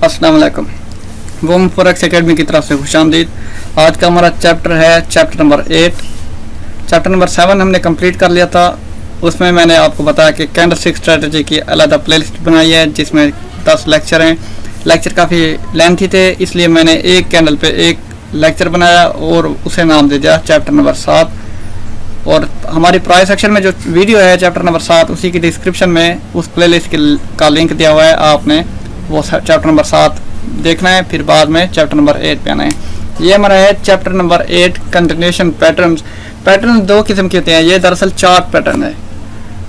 अस्सलाम वालेकुम। वुम forex academy की तरफ से खुशामदीद। आज का हमारा चैप्टर है चैप्टर नंबर 8। चैप्टर नंबर 7 हमने कंप्लीट कर लिया था। उसमें मैंने आपको बताया कि कैंडलस्टिक स्ट्रेटजी की अलग प्लेलिस्ट बनाई है जिसमें 10 लेक्चर हैं। लेक्चर काफ़ी लेंथी थे, इसलिए मैंने एक कैंडल पे एक लेक्चर बनाया और उसे नाम दे दिया चैप्टर नंबर 7। और हमारी प्राइस सेक्शन में जो वीडियो है चैप्टर नंबर 7, उसी की डिस्क्रिप्शन में उस प्लेलिस्ट का लिंक दिया हुआ है। आपने वो चैप्टर नंबर 7 देखना है, फिर बाद में चैप्टर नंबर 8 पे आना है। ये हमारा है chapter number 8 continuation patterns. Pattern दो किस्म के होते हैं। ये दरअसल चार्ट पैटर्न है।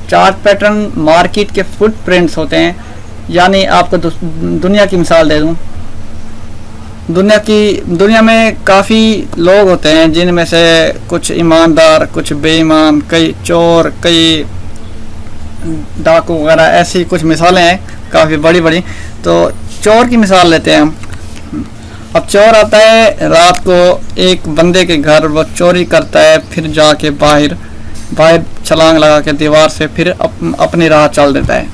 चार्ट पैटर्न मार्केट के फुटप्रिंट्स होते हैं। यानी आपको दुनिया की मिसाल दे दूं। दुनिया में काफ़ी लोग होते हैं जिनमें से कुछ ईमानदार, कुछ बेईमान, कई चोर, कई डाकू वगैरह, ऐसी कुछ मिसालें हैं काफ़ी बड़ी बड़ी। तो चोर की मिसाल लेते हैं हम। अब चोर आता है रात को एक बंदे के घर, वो चोरी करता है, फिर जाके बाहर छलांग लगा के दीवार से फिर अपनी राह चल देता है।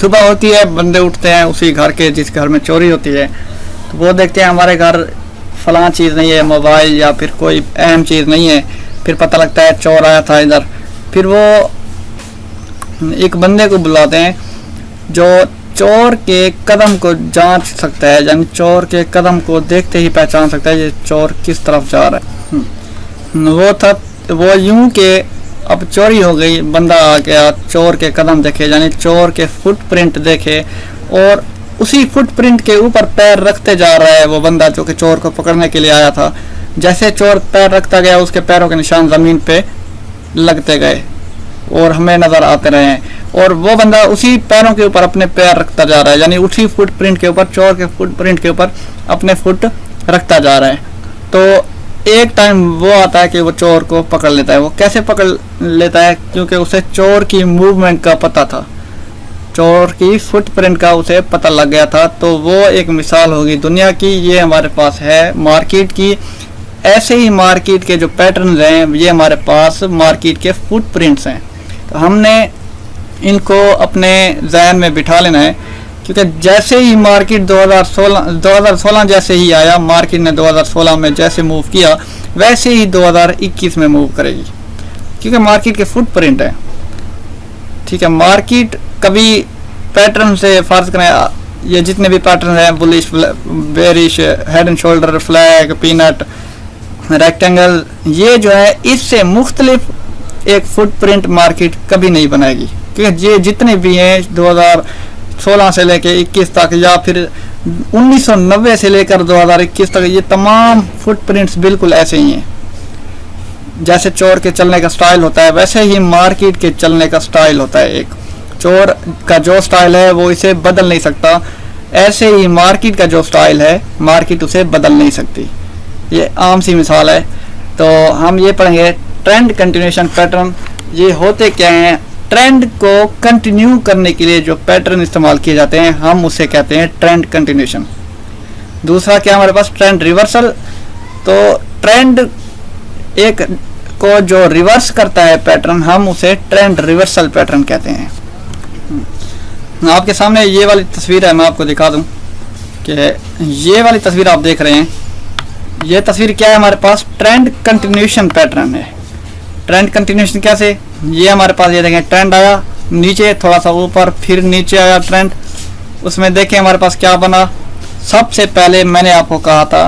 सुबह होती है, बंदे उठते हैं उसी घर के जिस घर में चोरी होती है, तो वो देखते हैं हमारे घर फलां चीज़ नहीं है, मोबाइल या फिर कोई अहम चीज़ नहीं है। फिर पता लगता है चोर आया था इधर। फिर वो एक बंदे को बुलाते हैं जो चोर के कदम को जांच सकता है, यानी चोर के कदम को देखते ही पहचान सकता है ये चोर किस तरफ जा रहा है। वो यूं के अब चोरी हो गई, बंदा आ गया, चोर के कदम देखे, यानी चोर के फुटप्रिंट देखे, और उसी फुटप्रिंट के ऊपर पैर रखते जा रहा है वो बंदा जो कि चोर को पकड़ने के लिए आया था। जैसे चोर पैर रखता गया, उसके पैरों के निशान ज़मीन पे लगते गए और हमें नज़र आते रहे। और वो बंदा उसी पैरों के ऊपर अपने पैर रखता जा रहा है, यानी उसी फुटप्रिंट के ऊपर, चोर के फुटप्रिंट के ऊपर अपने फुट रखता जा रहा है। तो एक टाइम वो आता है कि वो चोर को पकड़ लेता है। वो कैसे पकड़ लेता है? क्योंकि उसे चोर की मूवमेंट का पता था, चोर की फुटप्रिंट का उसे पता लग गया था। तो वो एक मिसाल होगी दुनिया की। ये हमारे पास है मार्केट की। ऐसे ही मार्केट के जो पैटर्न्स हैं, ये हमारे पास मार्केट के फुटप्रिंट्स हैं। तो हमने इनको अपने ज़हन में बिठा लेना है, क्योंकि जैसे ही मार्केट 2016 जैसे ही आया, मार्केट ने 2016 में जैसे मूव किया वैसे ही 2021 में मूव करेगी, क्योंकि मार्केट के फुटप्रिंट है। ठीक है, मार्केट कभी पैटर्न से, फर्ज करें ये जितने भी पैटर्न हैं, bullish, bearish, head and shoulder, flag, peanut, rectangle, ये जो है इससे मुख्तलिफ एक फुटप्रिंट मार्केट कभी नहीं बनाएगी। क्योंकि ये जितने भी हैं 2016 से लेकर 21 तक, या फिर 1990 से लेकर 2021 तक, ये तमाम फुटप्रिंट्स बिल्कुल ऐसे ही हैं। जैसे चोर के चलने का स्टाइल होता है, वैसे ही मार्केट के चलने का स्टाइल होता है। एक चोर का जो स्टाइल है वो इसे बदल नहीं सकता, ऐसे ही मार्केट का जो स्टाइल है मार्केट उसे बदल नहीं सकती। ये आम सी मिसाल है। तो हम ये पढ़ेंगे ट्रेंड कंटिन्यूएशन पैटर्न। ये होते क्या हैं? ट्रेंड को कंटिन्यू करने के लिए जो पैटर्न इस्तेमाल किए जाते हैं हम उसे कहते हैं ट्रेंड कंटिन्यूएशन। दूसरा क्या हमारे पास? Trend reversal. तो ट्रेंड एक को जो रिवर्स करता है पैटर्न, हम उसे ट्रेंड रिवर्सल पैटर्न कहते हैं। आपके सामने ये वाली तस्वीर है, मैं आपको दिखा दूं कि ये वाली तस्वीर आप देख रहे हैं, ये तस्वीर क्या है? हमारे पास ट्रेंड कंटिन्यूएशन पैटर्न है। ट्रेंड कंटिन्यूएशन कैसे? ये हमारे पास, ये देखें, ट्रेंड आया नीचे, थोड़ा सा ऊपर, फिर नीचे आया ट्रेंड। उसमें देखें हमारे पास क्या बना। सबसे पहले मैंने आपको कहा था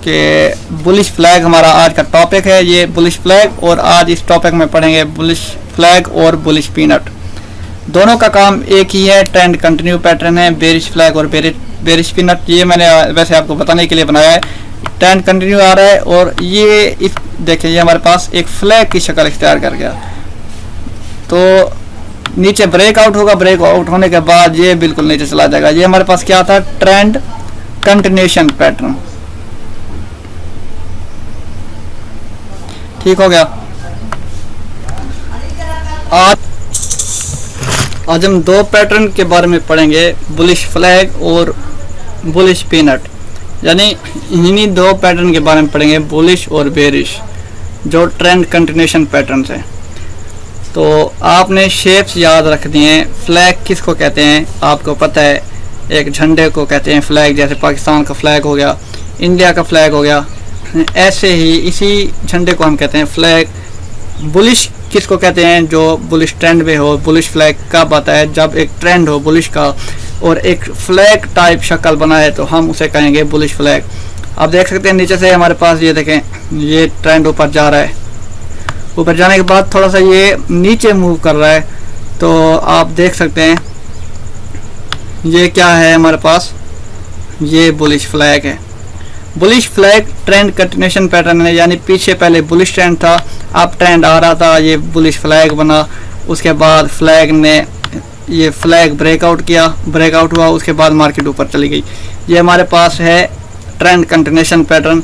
कि बुलिश फ्लैग हमारा आज का टॉपिक है, ये बुलिश फ्लैग। और आज इस टॉपिक में पढ़ेंगे बुलिश फ्लैग और बुलिश पीनट। दोनों का काम एक ही है, ट्रेंड कंटिन्यू पैटर्न है। बेरिश फ्लैग और बेरिश पीनट, ये मैंने वैसे आपको बताने के लिए बनाया है। ट्रेंड कंटिन्यू आ रहा है और ये इस देखिए, ये हमारे पास एक फ्लैग की शक्ल इख्तियार कर गया। तो नीचे ब्रेकआउट होगा, ब्रेकआउट होने के बाद ये बिल्कुल नीचे चला जाएगा। ये हमारे पास क्या था? Trend continuation pattern. ठीक हो गया। आज हम दो पैटर्न के बारे में पढ़ेंगे, बुलिश फ्लैग और बुलिश पीनट। यानी इन्हीं दो पैटर्न के बारे में पढ़ेंगे, बुलिश और बेरिश, जो ट्रेंड कंटिन्यूएशन पैटर्न्स हैं। तो आपने शेप्स याद रख दिए हैं। फ्लैग किसको कहते हैं? आपको पता है एक झंडे को कहते हैं फ्लैग, जैसे पाकिस्तान का फ्लैग हो गया, इंडिया का फ्लैग हो गया, ऐसे ही इसी झंडे को हम कहते हैं फ्लैग। बुलिश किसको कहते हैं? जो बुलिश ट्रेंड में हो। बुलिश फ्लैग कब आता है? जब एक ट्रेंड हो बुलिश का और एक फ्लैग टाइप शक्ल बनाए तो हम उसे कहेंगे बुलिश फ्लैग। आप देख सकते हैं नीचे से हमारे पास ये देखें, ये ट्रेंड ऊपर जा रहा है, ऊपर जाने के बाद थोड़ा सा ये नीचे मूव कर रहा है, तो आप देख सकते हैं ये क्या है हमारे पास, ये बुलिश फ्लैग है। Bullish flag trend continuation pattern है, यानी पीछे पहले बुलिश ट्रेंड था, अब ट्रेंड आ रहा था, ये बुलिश फ्लैग बना, उसके बाद फ्लैग ने ये फ्लैग ब्रेकआउट किया, ब्रेकआउट हुआ, उसके बाद मार्केट ऊपर चली गई। ये हमारे पास है ट्रेंड कंटिन्यूशन पैटर्न।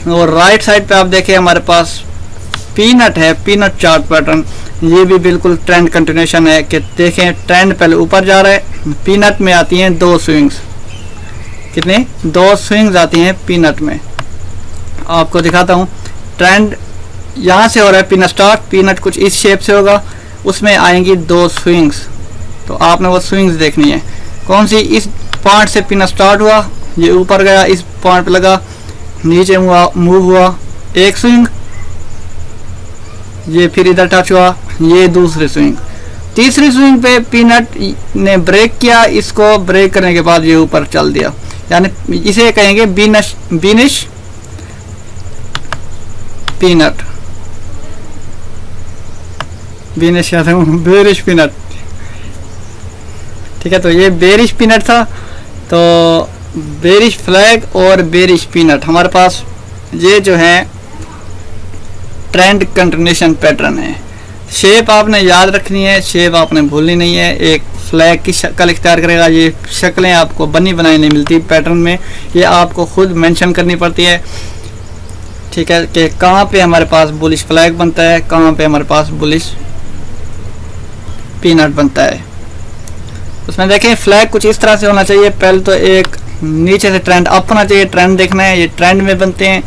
और राइट साइड पे आप देखें हमारे पास पीनट है, पीनट चार्ट पैटर्न। ये भी बिल्कुल ट्रेंड कंटिन्यूशन है कि देखें ट्रेंड पहले ऊपर जा रहा है, पीनट में आती हैं 2 स्विंग्स, कितने 2 स्विंग्स आती हैं पीनट में। आपको दिखाता हूँ, ट्रेंड यहाँ से हो रहा है पीनट स्टार्ट, पीनट कुछ इस शेप से होगा, उसमें आएंगी 2 स्विंग्स, तो आपने वो स्विंग्स देखनी है। कौन सी? इस पॉइंट से पीनट स्टार्ट हुआ, ये ऊपर गया, इस पॉइंट पे लगा, नीचे मूव हुआ, एक स्विंग, ये फिर इधर टच हुआ, ये दूसरी स्विंग, तीसरी स्विंग पे पीनट ने ब्रेक किया, इसको ब्रेक करने के बाद ये ऊपर चल दिया, यानी इसे कहेंगे बीनिश पीनट, बीनिश कहते हैं, बेरिश पीनट। ठीक है, तो ये बेरिश पीनट था, तो बेरिश फ्लैग और बेरिश पीनट हमारे पास ये जो है ट्रेंड कंटिन्यूशन पैटर्न है। शेप आपने याद रखनी है, शेप आपने भूलनी नहीं है। एक फ्लैग की शक्ल इख्तियार करेगा, ये शक्लें आपको बनी बनाई नहीं मिलती पैटर्न में, ये आपको खुद मेंशन करनी पड़ती है। ठीक है, कि कहाँ पे हमारे पास बुलिश फ्लैग बनता है, कहाँ पे हमारे पास बुलिश पीनट बनता है। उसमें देखें फ्लैग कुछ इस तरह से होना चाहिए, पहले तो एक नीचे से ट्रेंड अप होना चाहिए, ट्रेंड देखना है, ये ट्रेंड में बनते हैं।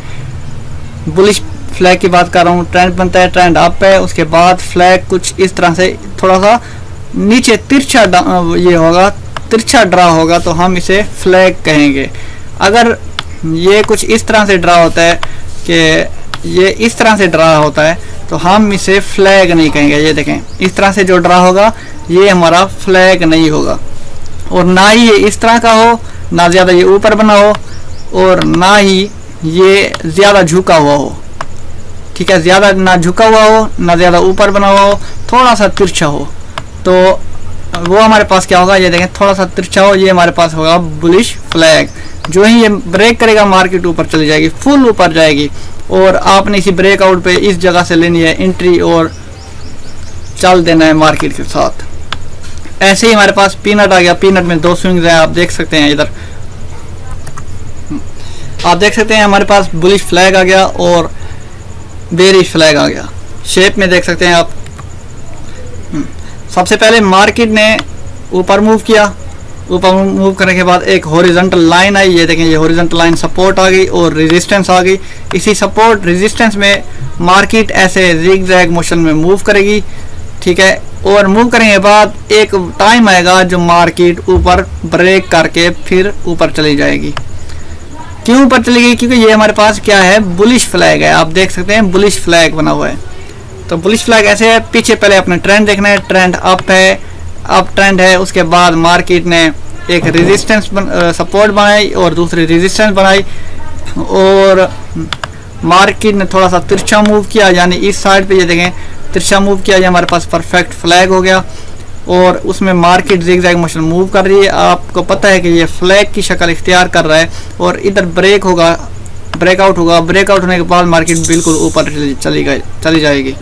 बुलिश फ्लैग की बात कर रहा हूँ, ट्रेंड बनता है, ट्रेंड अप है, उसके बाद फ्लैग कुछ इस तरह से थोड़ा सा नीचे तिरछा ये होगा, तिरछा ड्रा होगा, तो हम इसे फ्लैग कहेंगे। अगर ये कुछ इस तरह से ड्रा होता है कि ये इस तरह से ड्रा होता है तो हम इसे फ्लैग नहीं कहेंगे। ये देखें इस तरह से जो ड्रा होगा ये हमारा फ्लैग नहीं होगा, और ना ही ये इस तरह का हो, ना ज़्यादा ये ऊपर बना हो, और ना ही ये ज़्यादा झुका हुआ हो। ठीक है, ज़्यादा ना झुका हुआ हो, ना ज़्यादा ऊपर बना हुआ हो, थोड़ा सा तिरछा हो, तो वो हमारे पास क्या होगा, ये देखें थोड़ा सा तिरछा हो, ये हमारे पास होगा बुलिश फ्लैग। जो ही ये ब्रेक करेगा मार्केट ऊपर चली जाएगी, फुल ऊपर जाएगी, और आपने इसी ब्रेकआउट पे इस जगह से लेनी है एंट्री और चल देना है मार्केट के साथ। ऐसे ही हमारे पास पीनट आ गया, पीनट में 2 स्विंग्स हैं, आप देख सकते हैं इधर, आप देख सकते हैं हमारे पास बुलिश फ्लैग आ गया और बेरिश फ्लैग आ गया। शेप में देख सकते हैं आप, सबसे पहले मार्केट ने ऊपर मूव किया, ऊपर मूव करने के बाद एक हॉरिजॉन्टल लाइन आई, ये देखें ये हॉरिजॉन्टल लाइन सपोर्ट आ गई और रेजिस्टेंस आ गई। इसी सपोर्ट रेजिस्टेंस में मार्केट ऐसे जिग जैग मोशन में मूव करेगी। ठीक है, और मूव करने के बाद एक टाइम आएगा जो मार्केट ऊपर ब्रेक करके फिर ऊपर चली जाएगी। क्यों ऊपर चली गई? क्योंकि ये हमारे पास क्या है, बुलिश फ्लैग है। आप देख सकते हैं बुलिश फ्लैग बना हुआ है। तो बुलिश फ्लैग ऐसे है, पीछे पहले अपने ट्रेंड देखना है, ट्रेंड अप है, अप ट्रेंड है, उसके बाद मार्केट ने एक रेजिस्टेंस सपोर्ट बनाई और दूसरी रेजिस्टेंस बनाई, और मार्केट ने थोड़ा सा तिरछा मूव किया, यानी इस साइड पे ये देखें तिरछा मूव किया, ये हमारे पास परफेक्ट फ्लैग हो गया, और उसमें मार्केट जिगजैग मोशन मूव कर रही है। आपको पता है कि ये फ्लैग की शक्ल इख्तियार कर रहा है, और इधर ब्रेक होगा, ब्रेकआउट होगा, ब्रेकआउट होने के बाद मार्केट बिल्कुल ऊपर चली जाएगी।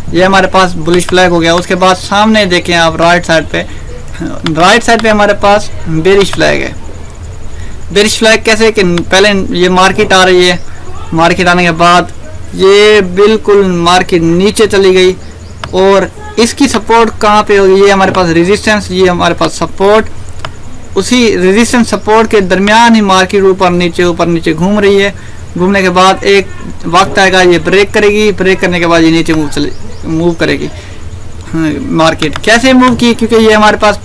ये हमारे पास बुलिश फ्लैग हो गया। उसके बाद सामने देखें आप राइट साइड पे हमारे पास बेरिश फ्लैग है। बेरिश फ्लैग कैसे कि पहले ये मार्केट आ रही है, मार्केट आने के बाद ये बिल्कुल मार्केट नीचे चली गई, और इसकी सपोर्ट कहाँ पे होगी, ये हमारे पास रेजिस्टेंस, ये हमारे पास सपोर्ट, उसी रेजिस्टेंस सपोर्ट के दरमियान ही मार्केट ऊपर नीचे घूम रही है। घूमने के बाद एक वक्त आएगा ये ब्रेक करेगी, ब्रेक करने के बाद ये नीचे मूव करेगी। मार्केट कैसे मूव की? क्योंकि ये हमारे पास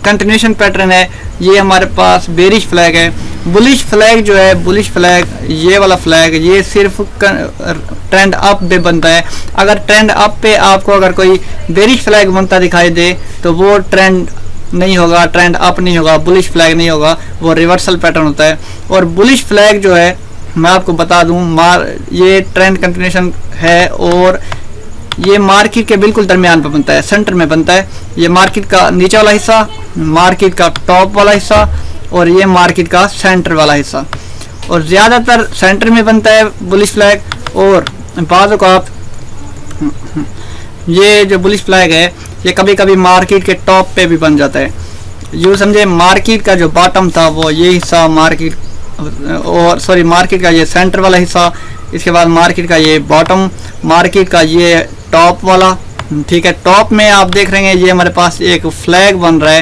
कंटिन्यूशन पैटर्न है, ये हमारे पास बेरिश फ्लैग है। बुलिश फ्लैग जो है, बुलिश फ्लैग ये वाला फ्लैग, ये सिर्फ ट्रेंड अप पे बनता है। अगर ट्रेंड अप पे आपको अगर कोई बेरिश फ्लैग बनता दिखाई दे तो वो ट्रेंड नहीं होगा, ट्रेंड अप नहीं होगा, बुलिश फ्लैग नहीं होगा, वो रिवर्सल पैटर्न होता है। और बुलिश फ्लैग जो है मैं आपको बता दूं, ये ट्रेंड कंटिन्यूशन है और ये मार्केट के बिल्कुल दरमियान पर बनता है, सेंटर में बनता है। ये मार्केट का नीचे वाला हिस्सा, मार्केट का टॉप वाला हिस्सा और ये मार्केट का सेंटर वाला हिस्सा, और ज़्यादातर सेंटर में बनता है बुलिश फ्लैग। और बाज़ आप ये जो बुलिश फ्लैग है ये कभी कभी मार्केट के टॉप पे भी बन जाता है। यूँ समझे मार्केट का जो बॉटम था वो ये हिस्सा, मार्केट और सॉरी मार्केट का ये सेंटर वाला हिस्सा, इसके बाद मार्केट का ये बॉटम, मार्केट का ये टॉप वाला, ठीक है। टॉप में आप देख रहे हैं ये हमारे पास एक फ्लैग बन रहा है,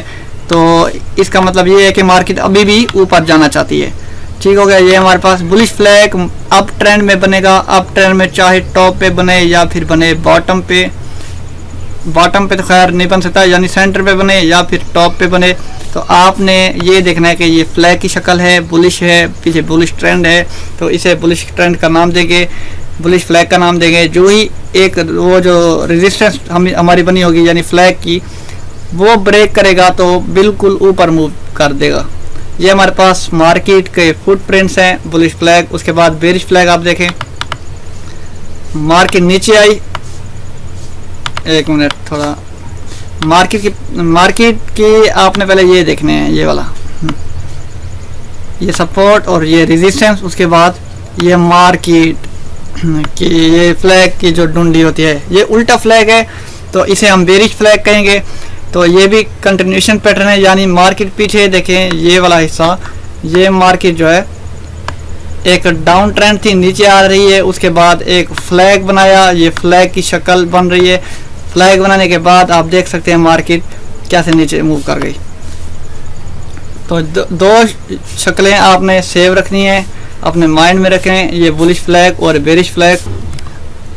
तो इसका मतलब ये है कि मार्केट अभी भी ऊपर जाना चाहती है, ठीक हो गया। ये हमारे पास बुलिश फ्लैग अप ट्रेंड में बनेगा, अप ट्रेंड में चाहे टॉप पे बने या फिर बने बॉटम पे। बॉटम पे तो खैर नहीं बन सकता, यानी सेंटर पे बने या फिर टॉप पे बने। तो आपने ये देखना है कि ये फ्लैग की शक्ल है, बुलिश है, पीछे बुलिश ट्रेंड है, तो इसे बुलिश ट्रेंड का नाम देंगे, बुलिश फ्लैग का नाम देंगे। जो ही एक वो जो रेजिस्टेंस हमारी बनी होगी यानी फ्लैग की, वो ब्रेक करेगा तो बिल्कुल ऊपर मूव कर देगा। ये हमारे पास मार्केट के फुटप्रिंट्स हैं बुलिश फ्लैग। उसके बाद बेरिश फ्लैग आप देखें, मार्केट नीचे आई, एक मिनट थोड़ा, मार्केट की आपने पहले ये देखने हैं, ये वाला, ये सपोर्ट और ये रेजिस्टेंस। उसके बाद ये मार्केट की ये फ्लैग की जो डंडी होती है ये उल्टा फ्लैग है, तो इसे हम बेरिश फ्लैग कहेंगे। तो ये भी कंटिन्यूशन पैटर्न है, यानी मार्केट पीछे देखें ये वाला हिस्सा, ये मार्केट जो है एक डाउन ट्रेंड थी, नीचे आ रही है, उसके बाद एक फ्लैग बनाया, ये फ्लैग की शक्ल बन रही है। फ्लैग बनाने के बाद आप देख सकते हैं मार्केट कैसे नीचे मूव कर गई। तो दो शक्लें आपने सेव रखनी है, अपने माइंड में रखें, ये बुलिश फ्लैग और बेरिश फ्लैग।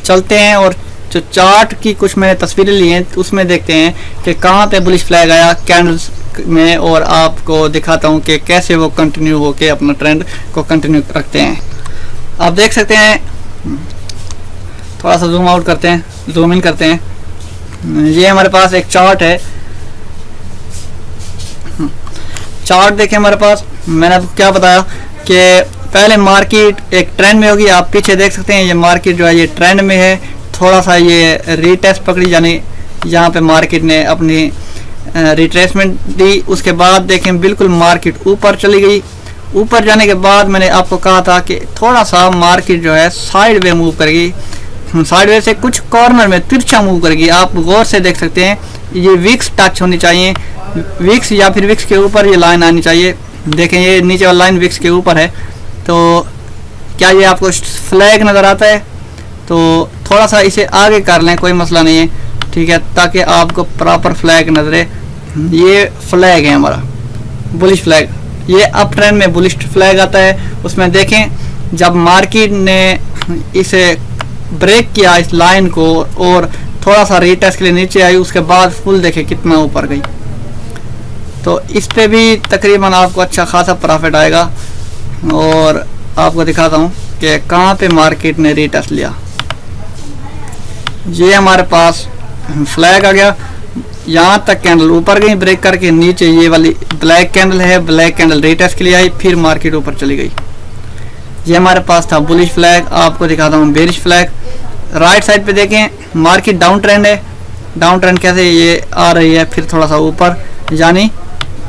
चलते हैं और जो चार्ट की कुछ मैंने तस्वीरें ली हैं उसमें देखते हैं कि कहाँ पे बुलिश फ्लैग आया कैंडल्स में, और आपको दिखाता हूँ कि कैसे वो कंटिन्यू होके अपना ट्रेंड को कंटिन्यू रखते हैं। आप देख सकते हैं, थोड़ा सा जूम आउट करते हैं, जूम इन करते हैं। ये हमारे पास एक चार्ट है, चार्ट देखें हमारे पास। मैंने आपको क्या बताया कि पहले मार्केट एक ट्रेंड में होगी, आप पीछे देख सकते हैं ये मार्केट जो है ये ट्रेंड में है, थोड़ा सा ये रीटेस्ट पकड़ी, यानी यहाँ पे मार्केट ने अपनी रिट्रेसमेंट दी। उसके बाद देखें बिल्कुल मार्केट ऊपर चली गई। ऊपर जाने के बाद मैंने आपको कहा था कि थोड़ा सा मार्केट जो है साइड वे मूव करेगी, साइड वे से कुछ कॉर्नर में तिरछा मूव करेगी। आप गौर से देख सकते हैं ये विक्स टच होनी चाहिए, विक्स या फिर विक्स के ऊपर ये लाइन आनी चाहिए। देखें ये नीचे वाला लाइन विक्स के ऊपर है, तो क्या ये आपको फ्लैग नज़र आता है? तो थोड़ा सा इसे आगे कर लें, कोई मसला नहीं है, ठीक है, ताकि आपको प्रॉपर फ्लैग नजरे। ये फ्लैग है हमारा बुलिश फ्लैग, ये अप ट्रेंड में बुलिश फ्लैग आता है। उसमें देखें जब मार्केट ने इसे ब्रेक किया इस लाइन को और थोड़ा सा रीटेस्ट के लिए नीचे आई, उसके बाद फुल देखें कितना ऊपर गई। तो इस पे भी तकरीबन आपको अच्छा खासा प्रॉफिट आएगा। और आपको दिखाता हूँ कि कहाँ पे मार्केट ने रीटेस्ट लिया। ये हमारे पास फ्लैग आ गया, यहाँ तक कैंडल ऊपर गई ब्रेक करके, नीचे ये वाली ब्लैक कैंडल है, ब्लैक कैंडल रीटेस्ट के लिए आई, फिर मार्केट ऊपर चली गई। ये हमारे पास था बुलिश फ्लैग। आपको दिखाता हूँ बेरिश फ्लैग। राइट साइड पे देखें मार्केट डाउन ट्रेंड है, डाउन ट्रेंड कैसे ये आ रही है फिर थोड़ा सा ऊपर, यानी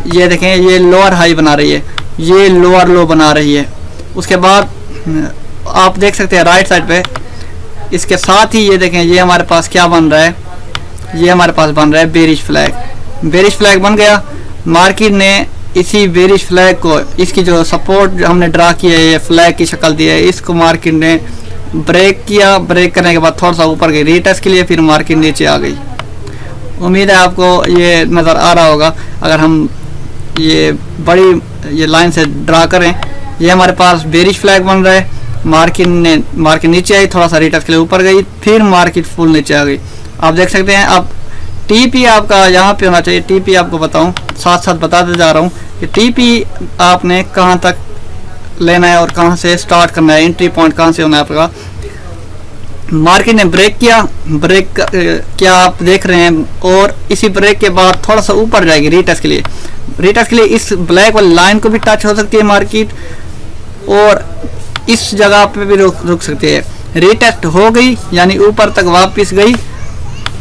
ये देखें ये लोअर हाई बना रही है, ये लोअर लो बना रही है। उसके बाद आप देख सकते हैं राइट साइड पे, इसके साथ ही ये देखें ये हमारे पास क्या बन रहा है, ये हमारे पास बन रहा है बेरिश फ्लैग। बेरिश फ्लैग बन गया। मार्केट ने इसी बेरिश फ्लैग को, इसकी जो सपोर्ट हमने ड्रा की है, ये फ्लैग की शक्ल दी है, इसको मार्केट ने ब्रेक किया। ब्रेक करने के बाद थोड़ा सा ऊपर गई रीटेस्ट के लिए, फिर मार्केट नीचे आ गई। उम्मीद है आपको ये नज़र आ रहा होगा। अगर हम ये बड़ी ये लाइन से ड्रा करें, ये हमारे पास बेरिश फ्लैग बन रहा है। मार्केट नीचे आई, थोड़ा सा रीटेस्ट के लिए ऊपर गई, फिर मार्केट फुल नीचे आ गई। आप देख सकते हैं। अब टीपी आपका यहाँ पे होना चाहिए, टीपी आपको बताऊं, साथ साथ बताते जा रहा हूँ कि टीपी आपने कहाँ तक लेना है और कहाँ से स्टार्ट करना है, एंट्री पॉइंट कहाँ से होना है आपका। मार्केट ने ब्रेक किया आप देख रहे हैं, और इसी ब्रेक के बाद थोड़ा सा ऊपर जाएगी रीटेस्ट के लिए। रीटेस्ट के लिए इस ब्लैक वाली लाइन को भी टच हो सकती है मार्केट, और इस जगह पे भी रुक सकती है। रीटेस्ट हो गई यानी ऊपर तक वापस गई,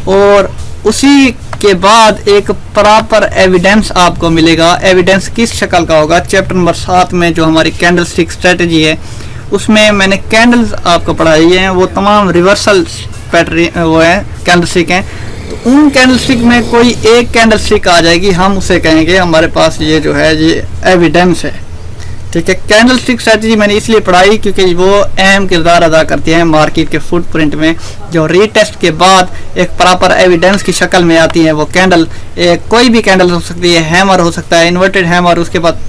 और उसी के बाद एक प्रॉपर एविडेंस आपको मिलेगा। एविडेंस किस शक्ल का होगा, चैप्टर नंबर 7 में जो हमारी कैंडलस्टिक स्ट्रेटजी है उसमें मैंने कैंडल्स आपको पढ़ाई है, वो तमाम रिवर्सल पैटर्न वो है कैंडलस्टिक हैं। तो उन कैंडलस्टिक में कोई एक कैंडलस्टिक आ जाएगी, हम उसे कहेंगे हमारे पास ये जो है ये एविडेंस है। ठीक है, कैंडलस्टिक स्ट्रेटजी मैंने इसलिए पढ़ाई क्योंकि वो अहम किरदार अदा करती है मार्केट के फुटप्रिंट में। जो रीटेस्ट के बाद एक प्रॉपर एविडेंस की शक्ल में आती है वो कैंडल, कोई भी कैंडल हो सकती है, हैमर हो सकता है, इन्वर्टेड हैमर, उसके बाद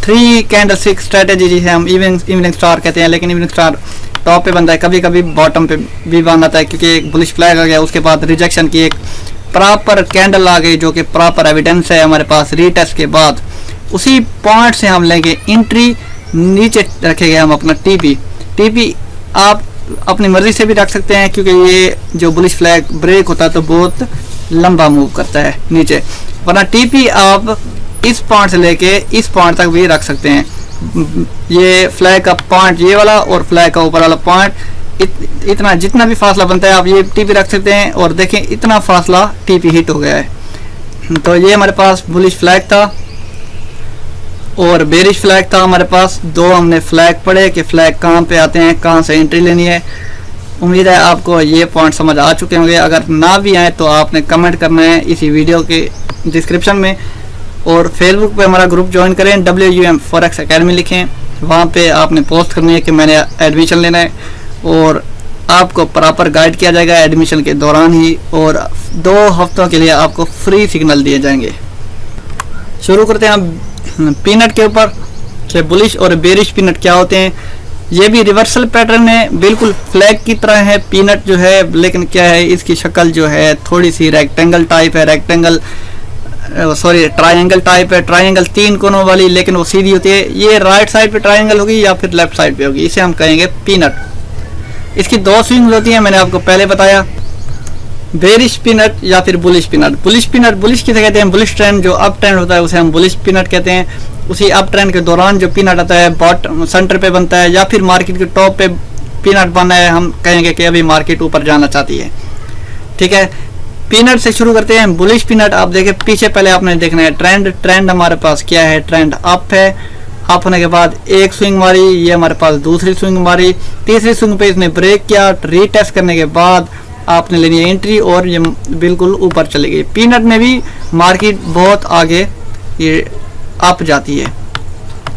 3 कैंडलस्टिक स्ट्रेटजी जिसे हम इवनिंग स्टार कहते हैं, लेकिन इवनिंग स्टार टॉप पे बनता है, कभी कभी बॉटम पे भी बनाता है क्योंकि एक बुलिश फ्लैग आ गया, उसके बाद रिजेक्शन की एक प्रॉपर कैंडल आ गई जो कि प्रॉपर एविडेंस है हमारे पास रीटेस्ट के बाद। उसी पॉइंट से हम लेंगे एंट्री, नीचे रखेंगे हम अपना टीपी आप अपनी मर्जी से भी रख सकते हैं क्योंकि ये जो बुलिश फ्लैग ब्रेक होता है तो बहुत लंबा मूव करता है नीचे, वरना टीपी आप इस पॉइंट से लेके इस पॉइंट तक भी रख सकते हैं। ये फ्लैग का पॉइंट ये वाला और फ्लैग का ऊपर वाला पॉइंट, इतना जितना भी फासला बनता है आप ये टीपी रख सकते हैं, और देखें इतना फासला टीपी हिट हो गया है। तो ये हमारे पास बुलिश फ्लैग था और बेरिश फ्लैग था हमारे पास। 2 हमने फ्लैग पढ़े कि फ्लैग कहाँ पे आते हैं, कहाँ से एंट्री लेनी है। उम्मीद है आपको ये पॉइंट समझ आ चुके होंगे। अगर ना भी आए तो आपने कमेंट करना है इसी वीडियो के डिस्क्रिप्शन में, और फेसबुक पे हमारा ग्रुप ज्वाइन करें, WUM फॉरेक्स एकेडमी लिखें, वहाँ पे आपने पोस्ट करनी है कि मैंने एडमिशन लेना है, और आपको प्रॉपर गाइड किया जाएगा एडमिशन के दौरान ही, और 2 हफ्तों के लिए आपको फ्री सिग्नल दिए जाएंगे। शुरू करते हैं हम पीनट के ऊपर कि बुलिश और बेरिश पीनट क्या होते हैं। ये भी रिवर्सल पैटर्न है, बिल्कुल फ्लैग की तरह है पीनट जो है, लेकिन क्या है इसकी शक्ल जो है थोड़ी सी रेक्टेंगल टाइप है, ट्रायंगल टाइप है। ट्रायंगल 3 कोनों वाली, लेकिन वो सीधी होती है। ये राइट साइड पे ट्रायंगल होगी या फिर लेफ्ट साइड पे होगी, इसे हम कहेंगे पीनट। इसकी 2 स्विंग्स होती हैं, मैंने आपको पहले बताया, बेरिश पीनट या फिर बुलिश पीनट। बुलिश किसे कहते हैं, बुलिश ट्रेंड जो अप ट्रेंड होता है उसे हम बुलिश पीनट कहते हैं। उसी अप ट्रेंड के दौरान जो पीनट आता है बॉटम सेंटर पे बनता है, या फिर मार्केट के टॉप पे पीनट बना है, हम कहेंगे कि अभी मार्केट ऊपर जाना चाहती है। ठीक है, पीनट से शुरू करते हैं। बुलिश पीनट आप देखें पीछे, पहले आपने देखना है ट्रेंड हमारे पास क्या है, ट्रेंड अप है। अप होने के बाद एक स्विंग मारी, ये हमारे पास दूसरी स्विंग मारी, तीसरी स्विंग पे इसने ब्रेक किया, रीटेस्ट करने के बाद आपने लेनी है एंट्री, और ये बिल्कुल ऊपर चली गई। पीनट में भी मार्केट बहुत आगे ये अप जाती है।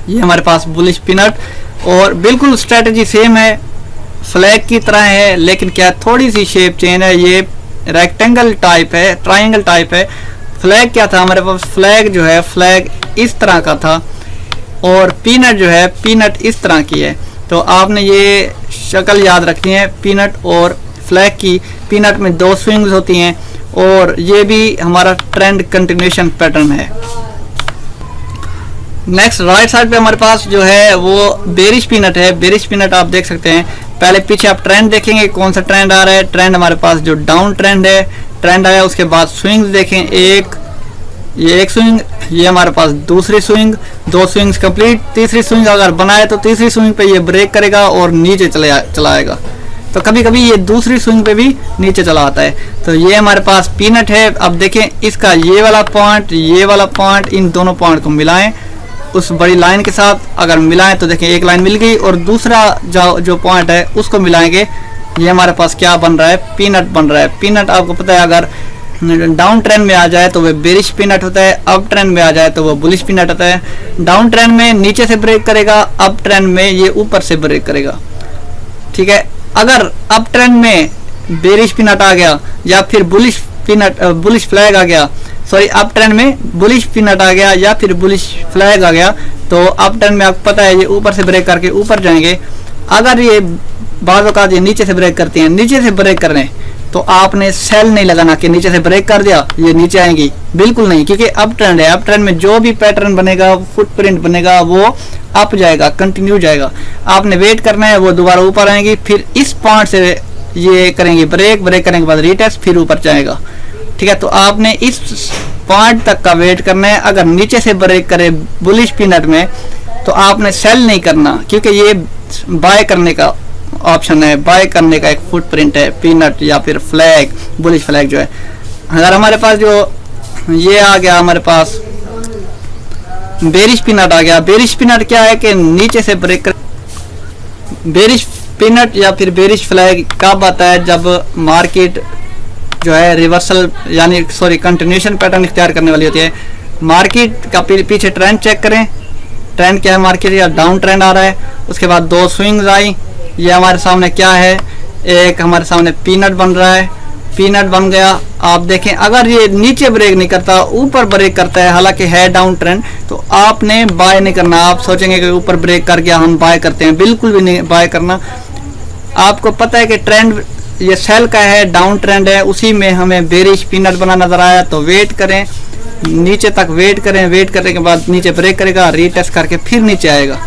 ये हमारे पास बुलिश पीनट, और बिल्कुल स्ट्रेटजी सेम है, फ्लैग की तरह है, लेकिन क्या थोड़ी सी शेप चेंज है। ये रेक्टेंगल टाइप है, ट्रायंगल टाइप है। फ्लैग क्या था हमारे पास, फ्लैग जो है फ्लैग इस तरह का था, और पीनट जो है पीनट इस तरह की है। तो आपने ये शक्ल याद रखनी है पीनट और फ्लैग की। पीनट में 2 स्विंग्स होती हैं, और ये भी हमारा ट्रेंड कंटिन्यूएशन पैटर्न है। नेक्स्ट राइट साइड पे हमारे पास जो है वो बेरिश पीनट है। बेरिश पीनट आप देख सकते हैं, पहले पीछे आप ट्रेंड देखेंगे कौन सा ट्रेंड आ रहा है। ट्रेंड हमारे पास जो डाउन ट्रेंड है, ट्रेंड आया, उसके बाद स्विंग्स देखें, ये एक स्विंग, ये हमारे पास दूसरी स्विंग, 2 स्विंग्स कंप्लीट। तीसरी स्विंग अगर बनाए तो तीसरी स्विंग पे ये ब्रेक करेगा और नीचे चला आएगा। तो कभी कभी ये दूसरी स्विंग पे भी नीचे चला आता है। तो ये हमारे पास पीनट है। अब देखें इसका ये वाला पॉइंट, इन दोनों पॉइंट को मिलाएं उस बड़ी लाइन के साथ। अगर मिलाएं तो देखें एक लाइन मिल गई, और दूसरा जो पॉइंट है उसको मिलाएंगे, ये हमारे पास क्या बन रहा है, पीनट बन रहा है। पीनट आपको पता है अगर डाउन ट्रेंड में आ जाए तो वह बेरिश पीनट होता है, अप ट्रेंड में आ जाए तो वह बुलिश पीनट होता है। डाउन ट्रेंड में नीचे से ब्रेक करेगा, अप ट्रेंड में ये ऊपर से ब्रेक करेगा। ठीक है, अगर अप ट्रेंड में बेरिश पीनट आ गया या फिर बुलिश फ्लैग आ गया, सॉरी अप ट्रेंड में बुलिश पीनट आ गया या फिर बुलिश फ्लैग आ गया, तो अप ट्रेंड में आपको पता है ये ऊपर से ब्रेक करके ऊपर जाएंगे। अगर ये बाज़ औक़ात ये नीचे से ब्रेक करती हैं, नीचे से ब्रेक कर रहे हैं तो आपने सेल नहीं लगाना कि नीचे से ब्रेक कर दिया ये नीचे आएंगी, बिल्कुल नहीं, क्योंकि अप ट्रेंड है। अप ट्रेंड में जो भी पैटर्न बनेगा, फुटप्रिंट बनेगा, वो अप जाएगा, कंटिन्यू जाएगा। आपने वेट करना है, वो दोबारा ऊपर आएंगी, फिर इस पॉइंट से ये करेंगे ब्रेक, ब्रेक करने के बाद रीटेस्ट, फिर ऊपर जाएगा। ठीक है, तो आपने इस पॉइंट तक का वेट करना है। अगर नीचे से ब्रेक करे बुलिश पीनट में तो आपने सेल नहीं करना, क्योंकि ये बाय करने का ऑप्शन है, बाय करने का एक फुटप्रिंट है पीनट या फिर फ्लैग, बुलिश फ्लैग जो है। अगर हमारे पास जो ये आ गया, हमारे पास बेरिश पीनट आ गया। बेरिश पीनट क्या है कि नीचे से ब्रेक कर, बेरिश पीनट या फिर बेरिश फ्लैग कब आता है, जब मार्केट जो है रिवर्सल यानी कंटिन्यूएशन पैटर्न इख्तियार करने वाली होती है। मार्केट का पीछे ट्रेंड चेक करें, ट्रेंड क्या है, मार्केट या डाउन ट्रेंड आ रहा है, उसके बाद दो स्विंग्स आई, ये हमारे सामने क्या है, एक हमारे सामने पीनट बन रहा है, पीनट बन गया। आप देखें अगर ये नीचे ब्रेक नहीं करता, ऊपर ब्रेक करता है, हालांकि है डाउन ट्रेंड, तो आपने बाय नहीं करना। आप सोचेंगे कि ऊपर ब्रेक कर गया हम बाय करते हैं, बिल्कुल भी नहीं बाय करना। आपको पता है कि ट्रेंड ये सेल का है, डाउन ट्रेंड है, उसी में हमें बेरिश पीनट बना नजर आया, तो वेट करें, नीचे तक वेट करें, वेट करने के बाद नीचे ब्रेक करेगा, रीटेस्ट करके फिर नीचे आएगा।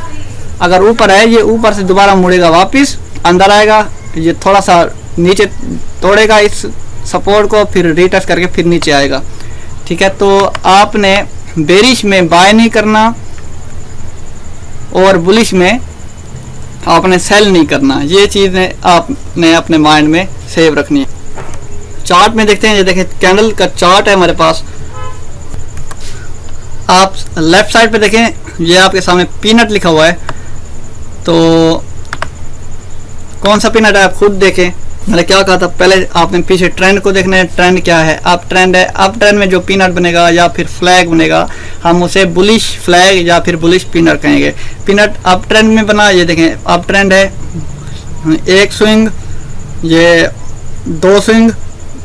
अगर ऊपर है, ये ऊपर से दोबारा मुड़ेगा, वापस अंदर आएगा, ये थोड़ा सा नीचे तोड़ेगा इस सपोर्ट को, फिर रीटेस्ट करके फिर नीचे आएगा। ठीक है, तो आपने बेरिश में बाय नहीं करना और बुलिश में आपने सेल नहीं करना। ये चीज़ें आपने अपने माइंड में सेव रखनी है। चार्ट में देखते हैं, ये देखें कैंडल का चार्ट है हमारे पास। आप लेफ्ट साइड पे देखें, ये आपके सामने पीनट लिखा हुआ है, तो कौन सा पीनट है आप खुद देखें। मैंने क्या कहा था, पहले आपने पीछे ट्रेंड को देखना है, ट्रेंड क्या है, अप ट्रेंड है, अप ट्रेंड में जो पीनट बनेगा या फिर फ्लैग बनेगा, हम उसे बुलिश फ्लैग या फिर बुलिश पीनट कहेंगे। पीनट अप ट्रेंड में बना, ये देखें अप ट्रेंड है, एक स्विंग, ये दो स्विंग,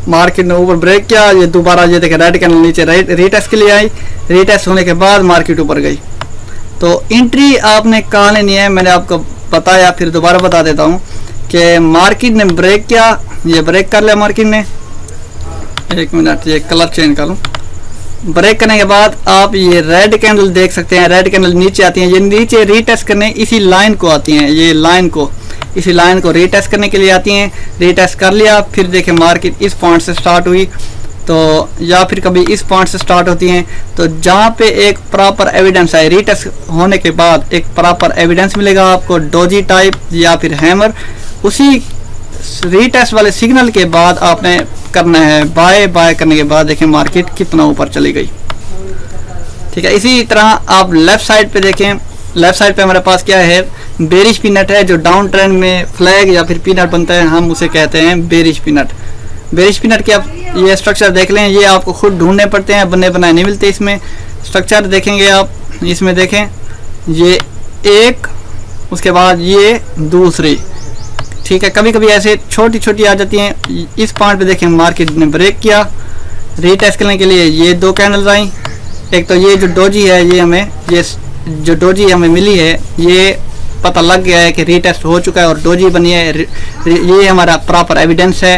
मार्केट ने ऊपर ब्रेक किया, ये दोबारा ये देखें रेड कैंडल नीचे रीटेस्ट के लिए आई, रीटेस्ट होने के बाद मार्केट ऊपर गई। तो एंट्री आपने कहाँ लेनी है, मैंने आपको बताया, फिर दोबारा बता देता हूँ कि मार्केट ने ब्रेक किया, ये ब्रेक कर लिया मार्केट ने, एक मिनट ये कलर चेंज कर लूँ। ब्रेक करने के बाद आप ये रेड कैंडल देख सकते हैं, रेड कैंडल नीचे आती हैं, ये नीचे रीटेस्ट करने इसी लाइन को आती हैं, ये लाइन को, इसी लाइन को रीटेस्ट करने के लिए आती हैं। रीटेस्ट कर लिया, फिर देखें मार्केट इस पॉइंट से स्टार्ट हुई, तो या फिर कभी इस पॉइंट से स्टार्ट होती हैं, तो जहाँ पे एक प्रॉपर एविडेंस है, रीटेस्ट होने के बाद एक प्रॉपर एविडेंस मिलेगा आपको, डोजी टाइप या फिर हैमर, उसी रीटेस्ट वाले सिग्नल के बाद आपने करना है बाय। बाय करने के बाद देखें मार्केट कितना ऊपर चली गई। ठीक है, इसी तरह आप लेफ्ट साइड पे देखें, लेफ्ट साइड पे हमारे पास क्या है, बेरिश पीनट है, जो डाउन ट्रेंड में फ्लैग या फिर पीनट बनता है, हम उसे कहते हैं बेरिश पीनट। बेरिश पीनट के आप ये स्ट्रक्चर देख लें, ये आपको खुद ढूंढने पड़ते हैं, बने बनाए नहीं मिलते। इसमें स्ट्रक्चर देखेंगे आप, इसमें देखें ये एक, उसके बाद ये दूसरी। ठीक है, कभी कभी ऐसे छोटी छोटी आ जाती हैं। इस पॉइंट पे देखें मार्केट ने ब्रेक किया, रीटेस्ट करने के लिए ये दो कैंडल्स आई। एक तो ये जो डोजी है, ये हमें ये जो डोजी हमें मिली है, ये पता लग गया है कि रीटेस्ट हो चुका है और डोजी बनी है, ये हमारा प्रॉपर एविडेंस है।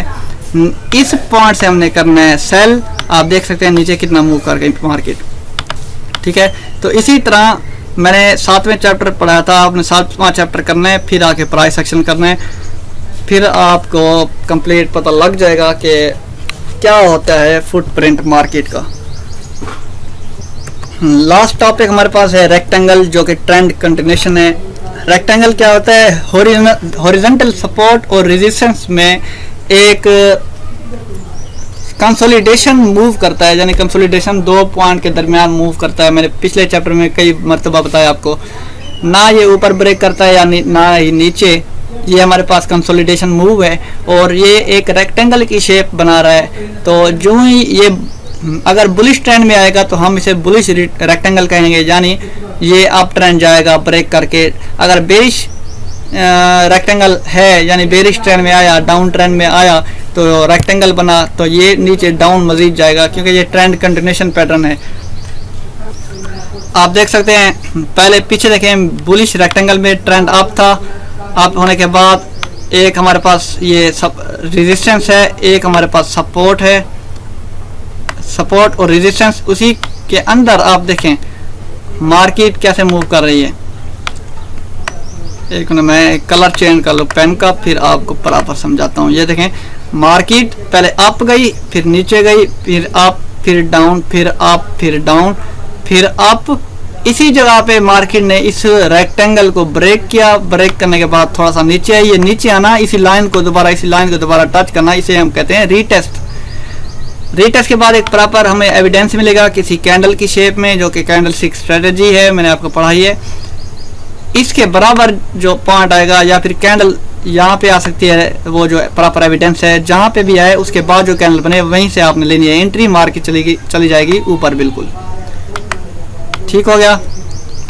इस पॉइंट से हमने करना है सेल। आप देख सकते हैं नीचे कितना मूव कर गई मार्केट। ठीक है, तो इसी तरह मैंने 7वें चैप्टर पढ़ाया था, आपने 7वां चैप्टर करना है, फिर आके प्राइस एक्शन करना है, फिर आपको कंप्लीट पता लग जाएगा कि क्या होता है फुटप्रिंट मार्केट का। लास्ट टॉपिक हमारे पास है रेक्टेंगल, जो कि ट्रेंड कंटिन्यूएशन है। रेक्टेंगल क्या होता है, हॉरिजॉन्टल सपोर्ट और रेजिस्टेंस में एक कंसोलिडेशन मूव करता है, यानी कंसोलिडेशन दो पॉइंट के दरमियान मूव करता है। मैंने पिछले चैप्टर में कई मरतबा बताया आपको, ना ये ऊपर ब्रेक करता है या ना ही नीचे, ये हमारे पास कंसोलिडेशन मूव है और ये एक रेक्टेंगल की शेप बना रहा है। तो जो ही ये अगर बुलिश ट्रेंड में आएगा तो हम इसे बुलिश रेक्टेंगल कहेंगे, यानी ये अप ट्रेंड जाएगा ब्रेक करके। अगर बेरिश रेक्टेंगल है, यानी बेरिश ट्रेंड में आया, डाउन ट्रेंड में आया तो रेक्टेंगल बना, तो ये नीचे डाउन मजीद जाएगा, क्योंकि ये ट्रेंड कंटिन्यूएशन पैटर्न है। आप देख सकते हैं, पहले पीछे देखें बुलिश रेक्टेंगल में ट्रेंड अप था, अप होने के बाद एक हमारे पास ये सब रेजिस्टेंस है, एक हमारे पास सपोर्ट है, सपोर्ट और रेजिस्टेंस। उसी के अंदर आप देखें मार्केट कैसे मूव कर रही है। एक मिनट मैं कलर चेंज कर लूँ पेन का, फिर आपको बराबर समझाता हूँ। ये देखें मार्केट पहले अप गई, फिर नीचे गई, फिर अप, फिर डाउन, फिर अप, फिर डाउन, फिर अप। इसी जगह पे मार्केट ने इस रेक्टेंगल को ब्रेक किया, ब्रेक करने के बाद थोड़ा सा नीचे आई। ये नीचे आना, इसी लाइन को दोबारा टच करना, इसे हम कहते हैं रीटेस्ट। रीटेस्ट के बाद एक प्रॉपर हमें एविडेंस मिलेगा किसी कैंडल की शेप में, जो कि कैंडल स्टिक स्ट्रेटजी है, मैंने आपको पढ़ाई है। इसके बराबर जो पॉइंट आएगा, या फिर कैंडल यहाँ पे आ सकती है, वो जो प्रॉपर एविडेंस है, जहाँ पे भी आए उसके बाद जो कैंडल बने वहीं से आपने लेनी है एंट्री। मार्केट चली जाएगी ऊपर, बिल्कुल ठीक हो गया।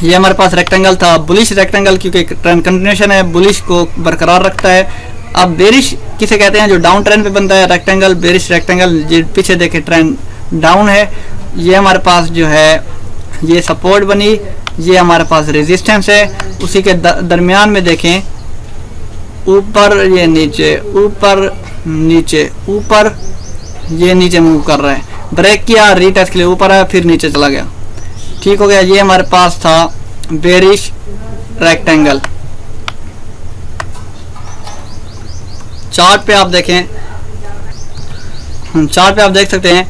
ये हमारे पास रेक्टेंगल था, बुलिश रेक्टेंगल, क्योंकि ट्रेंड कंटिन्यूशन है, बुलिश को बरकरार रखता है। अब बेरिश किसे कहते हैं, जो डाउन ट्रेंड पे बनता है रेक्टेंगल, बेरिश रेक्टेंगल। ये पीछे देखे ट्रेंड डाउन है, ये हमारे पास जो है ये सपोर्ट बनी, ये हमारे पास रेजिस्टेंस है। उसी के दरमियान में देखें ऊपर, ये नीचे, ऊपर नीचे, ऊपर, ये नीचे मूव कर रहा है। ब्रेक किया, रीटेस्ट के लिए ऊपर आया, फिर नीचे चला गया, ठीक हो गया। ये हमारे पास था बेरिश रेक्टेंगल। चार्ट पे आप देखें, चार्ट पे आप देख सकते हैं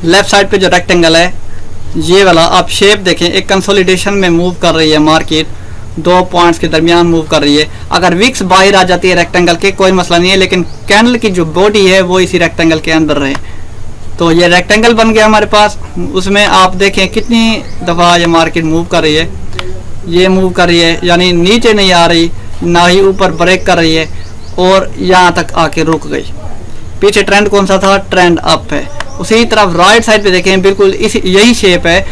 लेफ्ट साइड पे जो रेक्टेंगल है ये वाला, आप शेप देखें, एक कंसोलिडेशन में मूव कर रही है मार्केट, दो पॉइंट्स के दरमियान मूव कर रही है। अगर विक्स बाहर आ जाती है रेक्टेंगल के कोई मसला नहीं है, लेकिन कैंडल की जो बॉडी है वो इसी रेक्टेंगल के अंदर रहे। तो ये रेक्टेंगल बन गया हमारे पास। उसमें आप देखें कितनी दफ़ा ये मार्केट मूव कर रही है, ये मूव कर रही है, यानी नीचे नहीं आ रही, ना ही ऊपर ब्रेक कर रही है, और यहाँ तक आके रुक गई। पीछे ट्रेंड कौन सा था, ट्रेंड अप है। उसी तरफ राइट साइड पे देखें, बिल्कुल इस यही शेप है।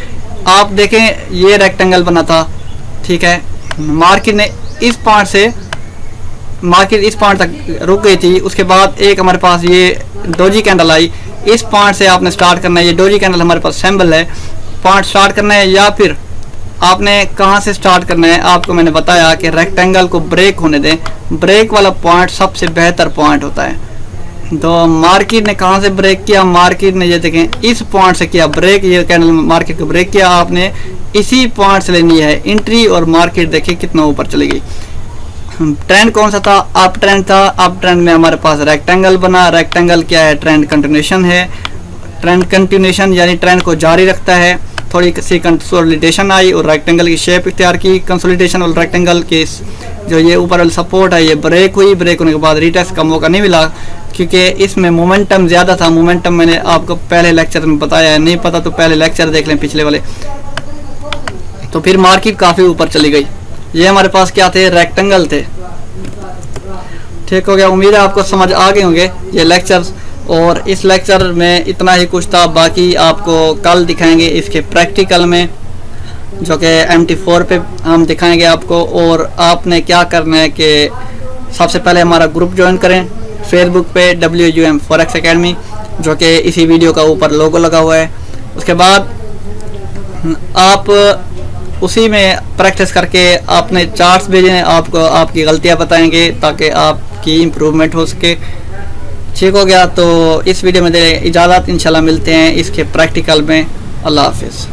आप देखें ये रेक्टेंगल बना था, ठीक है, मार्केट ने इस पॉइंट से, मार्केट इस पॉइंट तक रुक गई थी। उसके बाद एक हमारे पास ये डोजी कैंडल आई, इस पॉइंट से आपने स्टार्ट करना है। ये डोजी कैंडल हमारे पास सिंबल है, पॉइंट स्टार्ट करना है, या फिर आपने कहाँ से स्टार्ट करना है। आपको मैंने बताया कि रेक्टेंगल को ब्रेक होने दें, ब्रेक वाला पॉइंट सबसे बेहतर पॉइंट होता है। तो मार्केट ने कहाँ से ब्रेक किया, मार्केट ने ये देखें इस पॉइंट से किया ब्रेक, ये कैंडल मार्केट को ब्रेक किया, आपने इसी पॉइंट से लेनी है एंट्री, और मार्केट देखिए कितना ऊपर चली गई। ट्रेंड कौन सा था, अप ट्रेंड था। अप ट्रेंड में हमारे पास रेक्टेंगल बना। रेक्टेंगल क्या है, ट्रेंड कंटिन्यूशन है। ट्रेंड कंटिन्यूशन यानी ट्रेंड को जारी रखता है। थोड़ी सी कंसोलिडेशन आई और रेक्टेंगल की शेप इख्तियार की। कंसोलिडेशन और रेक्टेंगल के जो ये ऊपर वाली सपोर्ट है ये ब्रेक हुई, ब्रेक होने के बाद रीटेस्ट का मौका नहीं मिला, क्योंकि इसमें मोमेंटम ज़्यादा था। मोमेंटम मैंने आपको पहले लेक्चर में बताया है, नहीं पता तो पहले लेक्चर देख लें पिछले वाले। तो फिर मार्केट काफ़ी ऊपर चली गई। ये हमारे पास क्या थे, रेक्टेंगल थे। ठीक हो गया, उम्मीद है आपको समझ आ गए होंगे ये लेक्चर्स। और इस लेक्चर में इतना ही कुछ था, बाकी आपको कल दिखाएंगे इसके प्रैक्टिकल में, जो कि MT4 पे हम दिखाएंगे आपको। और आपने क्या करना है कि सबसे पहले हमारा ग्रुप ज्वाइन करें फेसबुक पे WUM फॉरेक्स एकेडमी, जो कि इसी वीडियो का ऊपर लोगो लगा हुआ है। उसके बाद आप उसी में प्रैक्टिस करके अपने चार्ट्स भेजें, आपको आपकी गलतियां बताएंगे ताकि आपकी इम्प्रूवमेंट हो सके। ठीक हो गया, तो इस वीडियो में दे इजाज़त, इंशाल्लाह मिलते हैं इसके प्रैक्टिकल में। अल्लाह हाफिज़।